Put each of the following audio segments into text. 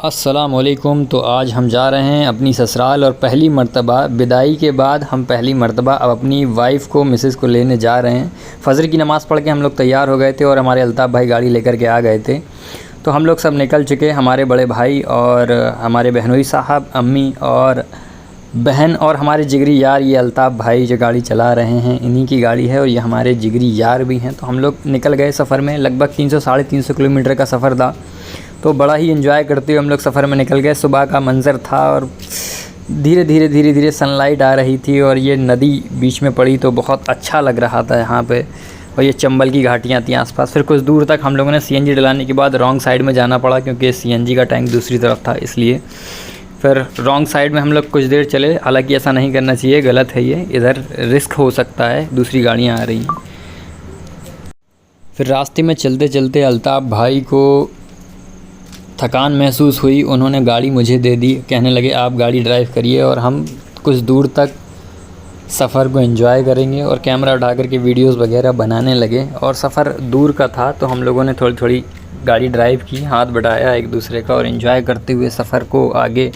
अस्सलामुअलैकुम। तो आज हम जा रहे हैं अपनी ससुराल और पहली मर्तबा विदाई के बाद हम पहली मर्तबा अब अपनी वाइफ़ को मिसेज़ को लेने जा रहे हैं। फ़जर की नमाज़ पढ़ के हम लोग तैयार हो गए थे और हमारे अल्ताफ़ भाई गाड़ी लेकर के आ गए थे। तो हम लोग सब निकल चुके, हमारे बड़े भाई और हमारे बहनोई साहब, अम्मी और बहन और हमारे जिगरी यार। ये अल्ताफ़ भाई जो गाड़ी चला रहे हैं इन्हीं की गाड़ी है और ये हमारे जिगरी यार भी हैं। तो हम लोग निकल गए सफ़र में। लगभग 300 साढ़े 300 किलोमीटर का सफ़र था। तो बड़ा ही एंजॉय करते हुए हम लोग सफ़र में निकल गए। सुबह का मंज़र था और धीरे धीरे सनलाइट आ रही थी और ये नदी बीच में पड़ी तो बहुत अच्छा लग रहा था यहाँ पे। और ये चंबल की घाटियाँ थी आसपास। फिर कुछ दूर तक हम लोगों ने सीएनजी डलाने के बाद रॉन्ग साइड में जाना पड़ा क्योंकि सीएनजी का टैंक दूसरी तरफ था, इसलिए फिर रॉन्ग साइड में हम लोग कुछ देर चले। हालांकि ऐसा नहीं करना चाहिए, गलत है ये, इधर रिस्क हो सकता है, दूसरी गाड़ियाँ आ रही हैं। फिर रास्ते में चलते चलते अल्ताफ़ भाई को थकान महसूस हुई। उन्होंने गाड़ी मुझे दे दी, कहने लगे आप गाड़ी ड्राइव करिए और हम कुछ दूर तक सफ़र को एंजॉय करेंगे। और कैमरा उठा करके वीडियोस वगैरह बनाने लगे। और सफ़र दूर का था तो हम लोगों ने थोड़ी थोड़ी गाड़ी ड्राइव की, हाथ बढ़ाया एक दूसरे का और एंजॉय करते हुए सफ़र को आगे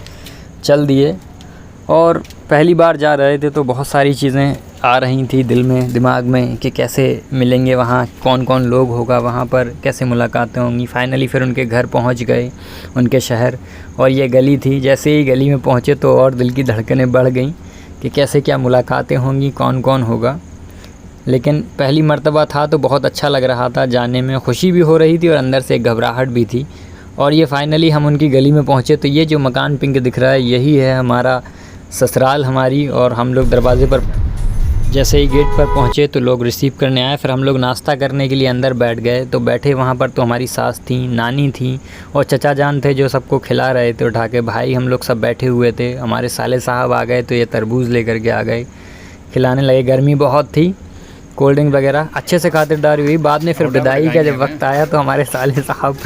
चल दिए। और पहली बार जा रहे थे तो बहुत सारी चीज़ें आ रही थी दिल में, दिमाग में कि कैसे मिलेंगे वहाँ, कौन कौन लोग होगा वहाँ पर, कैसे मुलाकातें होंगी। फ़ाइनली फिर उनके घर पहुँच गए, उनके शहर। और ये गली थी, जैसे ही गली में पहुँचे तो और दिल की धड़कनें बढ़ गईं कि कैसे क्या मुलाकातें होंगी, कौन कौन होगा। लेकिन पहली मर्तबा था तो बहुत अच्छा लग रहा था, जाने में खुशी भी हो रही थी और अंदर से एक घबराहट भी थी। और ये फ़ाइनली हम उनकी गली में पहुँचे तो ये जो मकान पिंक दिख रहा है यही है हमारा ससुराल हमारी। और हम लोग दरवाज़े पर जैसे ही गेट पर पहुँचे तो लोग रिसीव करने आए। फिर हम लोग नाश्ता करने के लिए अंदर बैठ गए। तो बैठे वहाँ पर तो हमारी सास थी, नानी थी और चचा जान थे जो सबको खिला रहे थे उठा के। भाई हम लोग सब बैठे हुए थे। हमारे साले साहब आ गए तो ये तरबूज लेकर के आ गए, खिलाने लगे। गर्मी बहुत थी, कोल्ड ड्रिंक वगैरह अच्छे से खातिरदारी हुई। बाद में फिर विदाई का जब वक्त आया तो हमारे साले साहब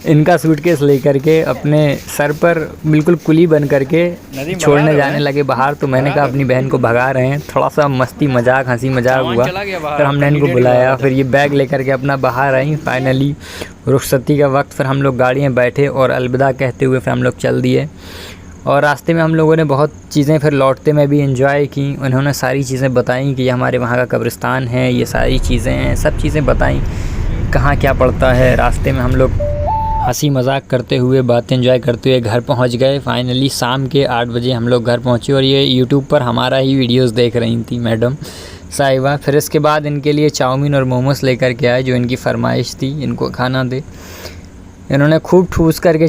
इनका सूटकेस लेकर के अपने सर पर बिल्कुल कुली बन करके छोड़ने जाने लगे बाहर। तो मैंने कहा अपनी बहन को भगा रहे हैं, थोड़ा सा मस्ती मजाक हंसी मजाक हुआ। फिर हमने इनको बुलाया, फिर ये बैग लेकर के अपना बाहर आई। फाइनली रुखसती का वक्त, फिर हम लोग गाड़ी में बैठे और अलविदा कहते हुए फिर हम लोग चल दिए। और रास्ते में हम लोगों ने बहुत चीज़ें फिर लौटते में भी एंजॉय की। उन्होंने सारी चीज़ें बताई कि ये हमारे वहाँ का कब्रिस्तान है, ये सारी चीज़ें हैं, सब चीज़ें बताई कहाँ क्या पड़ता है। रास्ते में हम लोग हंसी मजाक करते हुए, बातें एंजॉय करते हुए घर पहुंच गए। फाइनली शाम के 8 बजे हम लोग घर पहुंचे और ये यूट्यूब पर हमारा ही वीडियोस देख रही थी मैडम साहिबा। फिर इसके बाद इनके लिए चाउमीन और मोमोस लेकर के आए जो इनकी फरमाइश थी, इनको खाना दे। इन्होंने खूब ठूस करके